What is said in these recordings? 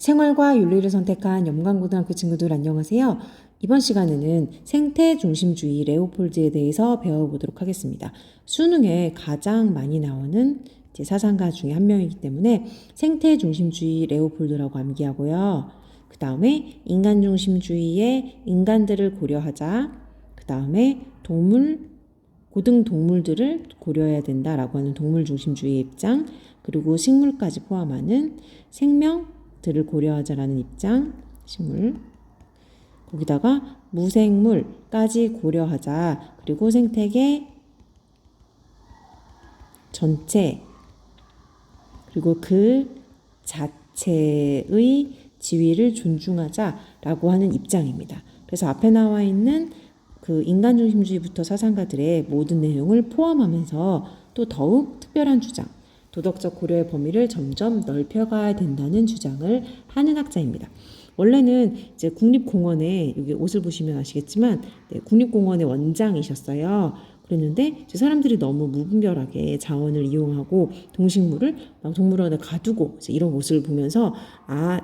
생활과 윤리를 선택한 영광고등학교 친구들 안녕하세요. 이번 시간에는 생태 중심주의 레오폴드에 대해서 배워보도록 하겠습니다. 수능에 가장 많이 나오는 사상가 중에 한 명이기 때문에 생태 중심주의 레오폴드라고 암기하고요. 그 다음에 인간 중심주의의 인간들을 고려하자. 그 다음에 고등 동물들을 고려해야 된다라고 하는 동물 중심주의 입장, 그리고 식물까지 포함하는 생명들을 고려하자라는 입장, 식물. 거기다가 무생물까지 고려하자. 그리고 생태계 전체, 그리고 그 자체의 지위를 존중하자라고 하는 입장입니다. 그래서 앞에 나와 있는 그 인간 중심주의부터 사상가들의 모든 내용을 포함하면서 또 더욱 특별한 주장, 도덕적 고려의 범위를 점점 넓혀가야 된다는 주장을 하는 학자입니다. 원래는 이제 국립공원에, 여기 옷을 보시면 아시겠지만 국립공원의 원장이셨어요. 그랬는데 이제 사람들이 너무 무분별하게 자원을 이용하고 동식물을 막 동물원에 가두고 이제 이런 모습을 보면서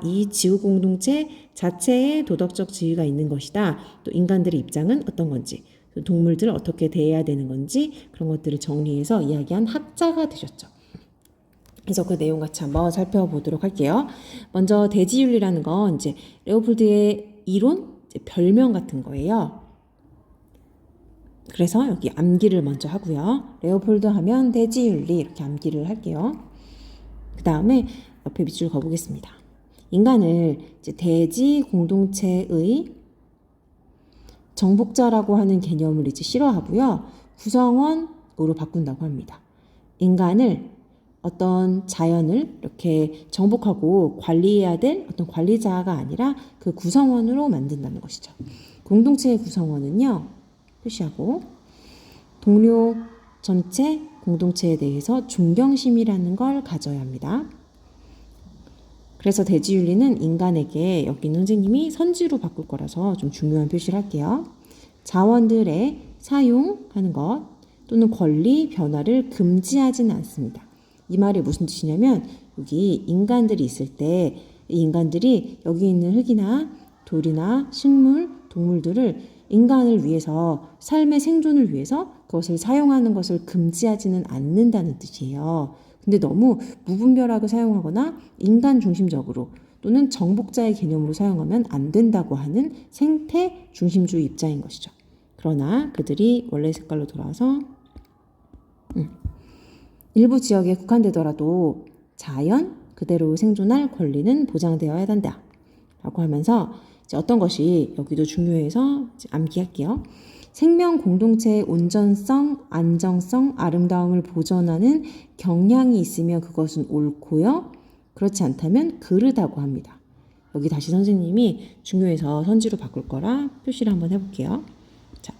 이 지구 공동체 자체에 도덕적 지위가 있는 것이다. 또 인간들의 입장은 어떤 건지, 또 동물들을 어떻게 대해야 되는 건지 그런 것들을 정리해서 이야기한 학자가 되셨죠. 그래서 그 내용 같이 한번 살펴보도록 할게요. 먼저 대지윤리라는 건 이제 레오폴드의 이론, 별명 같은 거예요. 그래서 여기 암기를 먼저 하고요. 레오폴드 하면 대지윤리 이렇게 암기를 할게요. 그 다음에 옆에 밑줄 그어보겠습니다. 인간을 이제 대지 공동체의 정복자라고 하는 개념을 이제 싫어하고요. 구성원으로 바꾼다고 합니다. 인간을 어떤 자연을 이렇게 정복하고 관리해야 될 어떤 관리자가 아니라 그 구성원으로 만든다는 것이죠. 공동체의 구성원은요, 표시하고 동료 전체 공동체에 대해서 존경심이라는 걸 가져야 합니다. 그래서 대지윤리는 인간에게 여기는 선생님이 선지로 바꿀 거라서 좀 중요한 표시를 할게요. 자원들의 사용하는 것 또는 권리 변화를 금지하지는 않습니다. 이 말이 무슨 뜻이냐면 여기 인간들이 있을 때 이 인간들이 여기 있는 흙이나 돌이나 식물, 동물들을 인간을 위해서, 삶의 생존을 위해서 그것을 사용하는 것을 금지하지는 않는다는 뜻이에요. 근데 너무 무분별하게 사용하거나 인간 중심적으로 또는 정복자의 개념으로 사용하면 안 된다고 하는 생태 중심주의 입장인 것이죠. 그러나 그들이 원래 색깔로 돌아와서 일부 지역에 국한되더라도 자연 그대로 생존할 권리는 보장되어야 한다 라고 하면서 이제 어떤 것이 여기도 중요해서 암기할게요. 생명 공동체의 온전성, 안정성, 아름다움을 보존하는 경향이 있으면 그것은 옳고요. 그렇지 않다면 그르다고 합니다. 여기 다시 선생님이 중요해서 선지로 바꿀 거라 표시를 한번 해볼게요. 자,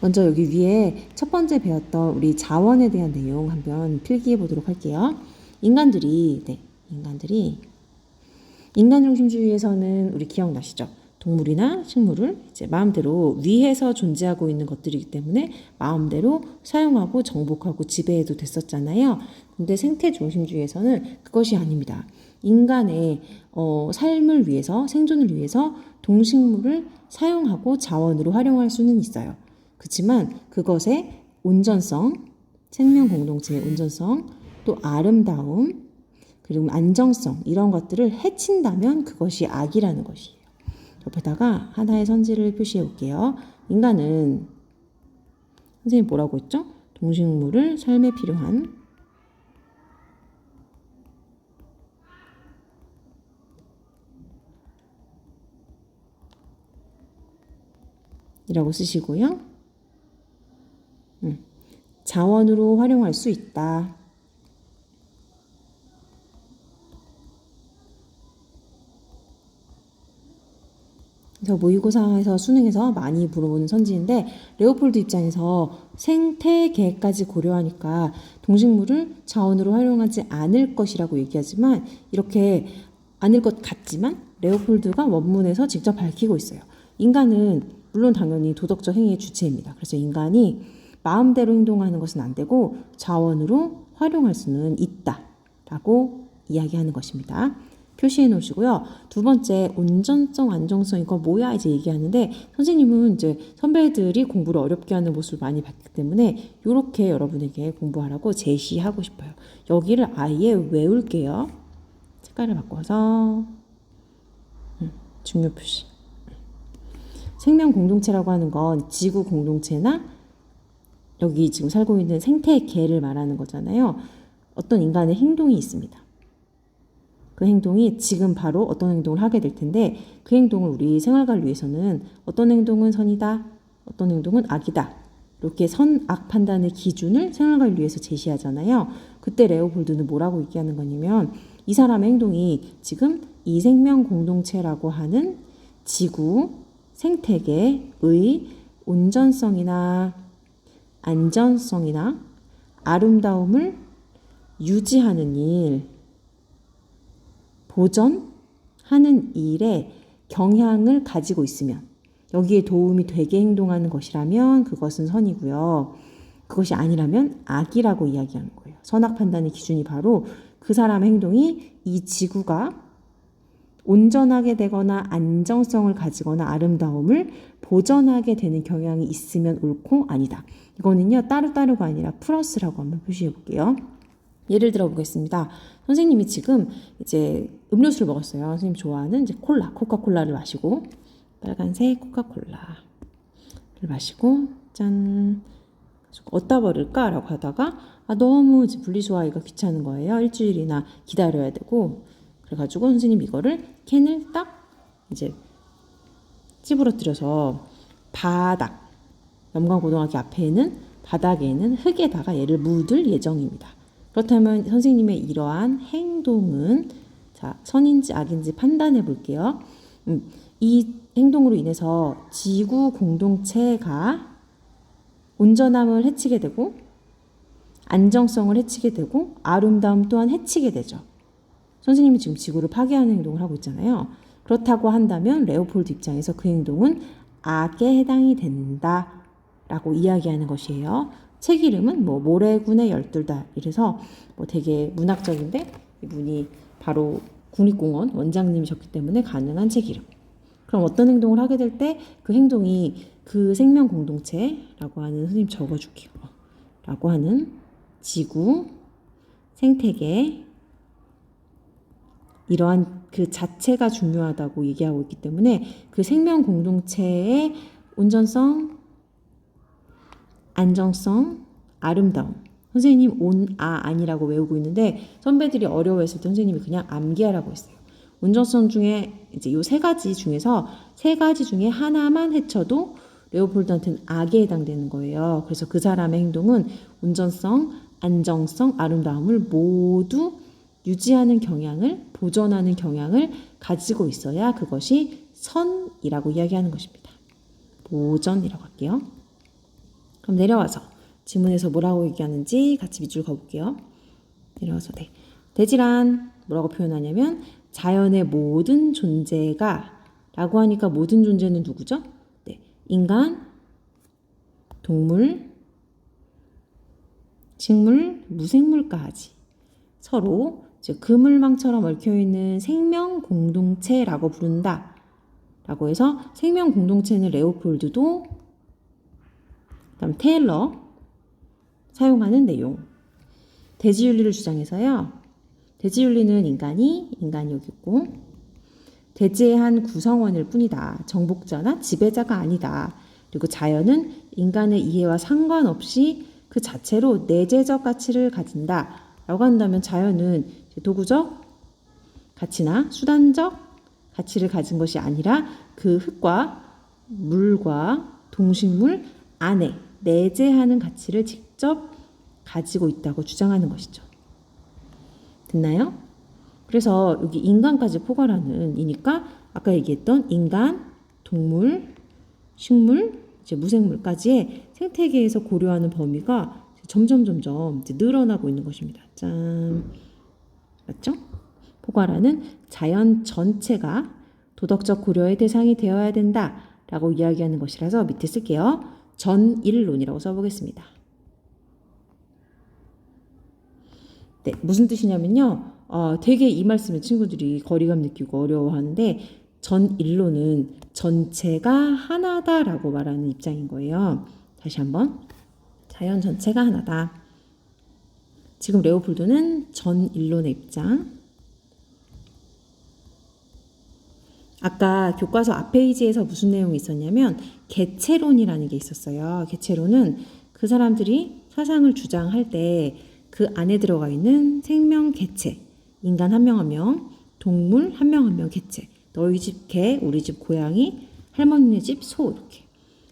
먼저 여기 위에 첫 번째 배웠던 우리 자원에 대한 내용 한번 필기해 보도록 할게요. 인간들이 인간 중심주의에서는 우리 기억나시죠? 동물이나 식물을 이제 마음대로 위해서 존재하고 있는 것들이기 때문에 마음대로 사용하고 정복하고 지배해도 됐었잖아요. 근데 생태 중심주의에서는 그것이 아닙니다. 인간의 삶을 위해서, 생존을 위해서 동식물을 사용하고 자원으로 활용할 수는 있어요. 그렇지만 그것의 온전성, 생명 공동체의 온전성, 또 아름다움, 그리고 안정성 이런 것들을 해친다면 그것이 악이라는 것이에요. 옆에다가 하나의 선지를 표시해 볼게요. 인간은 선생님 뭐라고 했죠? 동식물을 삶에 필요한 이라고 쓰시고요. 자원으로 활용할 수 있다. 그래서 모의고사에서 수능에서 많이 물어보는 선지인데 레오폴드 입장에서 생태계까지 고려하니까 동식물을 자원으로 활용하지 않을 것이라고 얘기하지만 이렇게 아닐 것 같지만 레오폴드가 원문에서 직접 밝히고 있어요. 인간은 물론 당연히 도덕적 행위의 주체입니다. 그래서 인간이 마음대로 행동하는 것은 안 되고 자원으로 활용할 수는 있다라고 이야기하는 것입니다. 표시해 놓으시고요. 두 번째, 온전성, 안정성 이거 뭐야 이제 얘기하는데 선생님은 이제 선배들이 공부를 어렵게 하는 모습을 많이 봤기 때문에 이렇게 여러분에게 공부하라고 제시하고 싶어요. 여기를 아예 외울게요. 색깔을 바꿔서 중요 표시. 생명 공동체라고 하는 건 지구 공동체나 여기 지금 살고 있는 생태계를 말하는 거잖아요. 어떤 인간의 행동이 있습니다. 그 행동이 지금 바로 어떤 행동을 하게 될 텐데 그 행동을 우리 생활관을 위해서는 어떤 행동은 선이다, 어떤 행동은 악이다. 이렇게 선, 악 판단의 기준을 생활관을 위해서 제시하잖아요. 그때 레오폴드는 뭐라고 얘기하는 거냐면 이 사람의 행동이 지금 이 생명 공동체라고 하는 지구, 생태계의 온전성이나 안전성이나 아름다움을 유지하는 일, 보전하는 일에 경향을 가지고 있으면 여기에 도움이 되게 행동하는 것이라면 그것은 선이고요. 그것이 아니라면 악이라고 이야기하는 거예요. 선악 판단의 기준이 바로 그 사람의 행동이 이 지구가 온전하게 되거나 안정성을 가지거나 아름다움을 보전하게 되는 경향이 있으면 옳고 아니다. 이거는요 따로따로가 아니라 플러스라고 한번 표시해 볼게요. 예를 들어 보겠습니다. 선생님이 지금 이제 음료수를 먹었어요. 선생님 좋아하는 이제 코카콜라를 마시고 빨간색 코카콜라를 마시고 짠 어디다 버릴까라고 하다가 너무 이제 분리수거하기가 귀찮은 거예요. 일주일이나 기다려야 되고 그래가지고 선생님 이거를 캔을 딱 이제 찌부러뜨려서 바닥 염관고등학교 앞에 있는 바닥에는 흙에다가 얘를 묻을 예정입니다. 그렇다면 선생님의 이러한 행동은 자 선인지 악인지 판단해 볼게요. 이 행동으로 인해서 지구 공동체가 온전함을 해치게 되고 안정성을 해치게 되고 아름다움 또한 해치게 되죠. 선생님이 지금 지구를 파괴하는 행동을 하고 있잖아요. 그렇다고 한다면 레오폴드 입장에서 그 행동은 악에 해당이 된다라고 이야기하는 것이에요. 책 이름은 뭐 모래군의 12달 이래서 뭐 되게 문학적인데 이분이 바로 국립공원 원장님이셨기 때문에 가능한 책 이름. 그럼 어떤 행동을 하게 될 때 그 행동이 그 생명 공동체라고 하는 선생님 적어줄게요. 라고 하는 지구, 생태계 이러한 그 자체가 중요하다고 얘기하고 있기 때문에 그 생명 공동체의 온전성, 안정성, 아름다움. 선생님 아니라고 외우고 있는데 선배들이 어려워했을 때 선생님이 그냥 암기하라고 했어요. 온전성 중에 이제 요 세 가지 중에서 세 가지 중에 하나만 해쳐도 레오폴드한테는 악에 해당되는 거예요. 그래서 그 사람의 행동은 온전성, 안정성, 아름다움을 모두 유지하는 경향을 보존하는 경향을 가지고 있어야 그것이 선이라고 이야기하는 것입니다. 보전이라고 할게요. 그럼 내려와서 지문에서 뭐라고 얘기하는지 같이 밑줄 그어볼게요. 내려와서 대지란 뭐라고 표현하냐면 자연의 모든 존재가 라고 하니까 모든 존재는 누구죠? 인간, 동물, 식물, 무생물까지 서로 그물망처럼 얽혀있는 생명 공동체라고 부른다. 라고 해서 생명 공동체는 레오폴드도 그다음 테일러 사용하는 내용. 대지윤리를 주장해서요. 대지윤리는 인간이 여기 있고 대지의 한 구성원일 뿐이다. 정복자나 지배자가 아니다. 그리고 자연은 인간의 이해와 상관없이 그 자체로 내재적 가치를 가진다. 라고 한다면 자연은 도구적 가치나 수단적 가치를 가진 것이 아니라 그 흙과 물과 동식물 안에 내재하는 가치를 직접 가지고 있다고 주장하는 것이죠. 됐나요? 그래서 여기 인간까지 포괄하는 이니까 아까 얘기했던 인간, 동물, 식물, 이제 무생물까지의 생태계에서 고려하는 범위가 점점 이제 늘어나고 있는 것입니다. 짠. 맞죠? 포괄하는 자연 전체가 도덕적 고려의 대상이 되어야 된다라고 이야기하는 것이라서 밑에 쓸게요. 전일론이라고 써보겠습니다. 네, 무슨 뜻이냐면요. 되게 이 말씀에 친구들이 거리감 느끼고 어려워하는데 전일로는 전체가 하나다라고 말하는 입장인 거예요. 다시 한번 자연 전체가 하나다. 지금 레오폴드는 전일론의 입장. 아까 교과서 앞 페이지에서 무슨 내용이 있었냐면 개체론이라는 게 있었어요. 개체론은 그 사람들이 사상을 주장할 때 그 안에 들어가 있는 생명 개체, 인간 한 명 한 명, 동물 한 명 한 명 개체, 너희 집 개, 우리 집 고양이, 할머니네 집 소 이렇게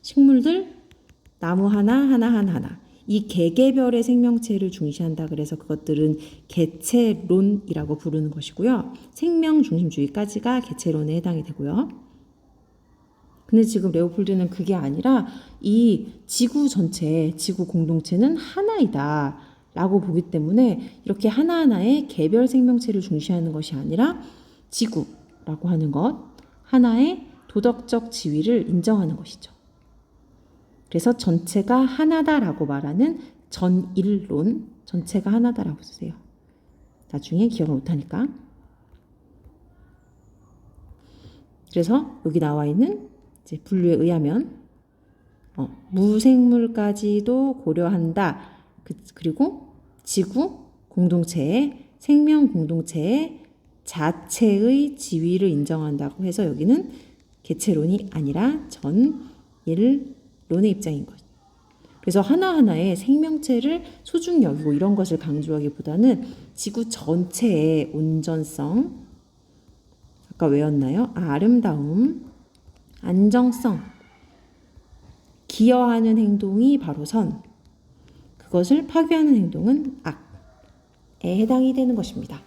식물들 나무 하나 이 개개별의 생명체를 중시한다 그래서 그것들은 개체론이라고 부르는 것이고요. 생명 중심주의까지가 개체론에 해당이 되고요. 근데 지금 레오폴드는 그게 아니라 이 지구 전체, 지구 공동체는 하나이다 라고 보기 때문에 이렇게 하나하나의 개별 생명체를 중시하는 것이 아니라 지구라고 하는 것, 하나의 도덕적 지위를 인정하는 것이죠. 그래서 전체가 하나다라고 말하는 전일론, 전체가 하나다라고 쓰세요. 나중에 기억을 못하니까. 그래서 여기 나와 있는 이제 분류에 의하면 무생물까지도 고려한다. 그리고 지구 공동체의 생명 공동체의 자체의 지위를 인정한다고 해서 여기는 개체론이 아니라 전일론의 입장인 거죠. 그래서 하나하나의 생명체를 소중히 여기고 이런 것을 강조하기보다는 지구 전체의 온전성, 아까 외웠나요? 아름다움, 안정성, 기여하는 행동이 바로 선, 그것을 파괴하는 행동은 악에 해당이 되는 것입니다.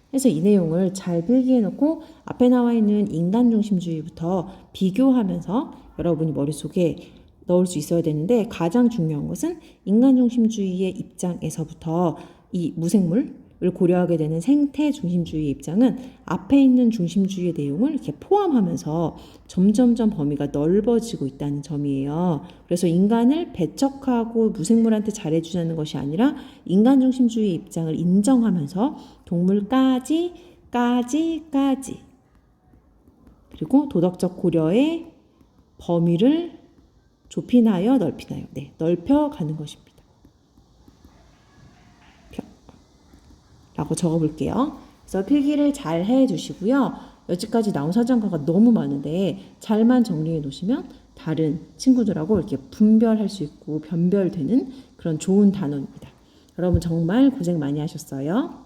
그래서 이 내용을 잘 필기해 놓고 앞에 나와 있는 인간중심주의부터 비교하면서 여러분이 머릿속에 넣을 수 있어야 되는데 가장 중요한 것은 인간중심주의의 입장에서부터 이 무생물을 고려하게 되는 생태중심주의의 입장은 앞에 있는 중심주의의 내용을 이렇게 포함하면서 점점점 범위가 넓어지고 있다는 점이에요. 그래서 인간을 배척하고 무생물한테 잘해주자는 것이 아니라 인간중심주의의 입장을 인정하면서 동물까지 그리고 도덕적 고려의 범위를 좁히나요? 넓히나요? 네, 넓혀가는 것입니다. 라고 적어볼게요. 그래서 필기를 잘 해주시고요. 여기까지 나온 사전가가 너무 많은데 잘만 정리해 놓으시면 다른 친구들하고 이렇게 분별할 수 있고 변별되는 그런 좋은 단어입니다. 여러분 정말 고생 많이 하셨어요.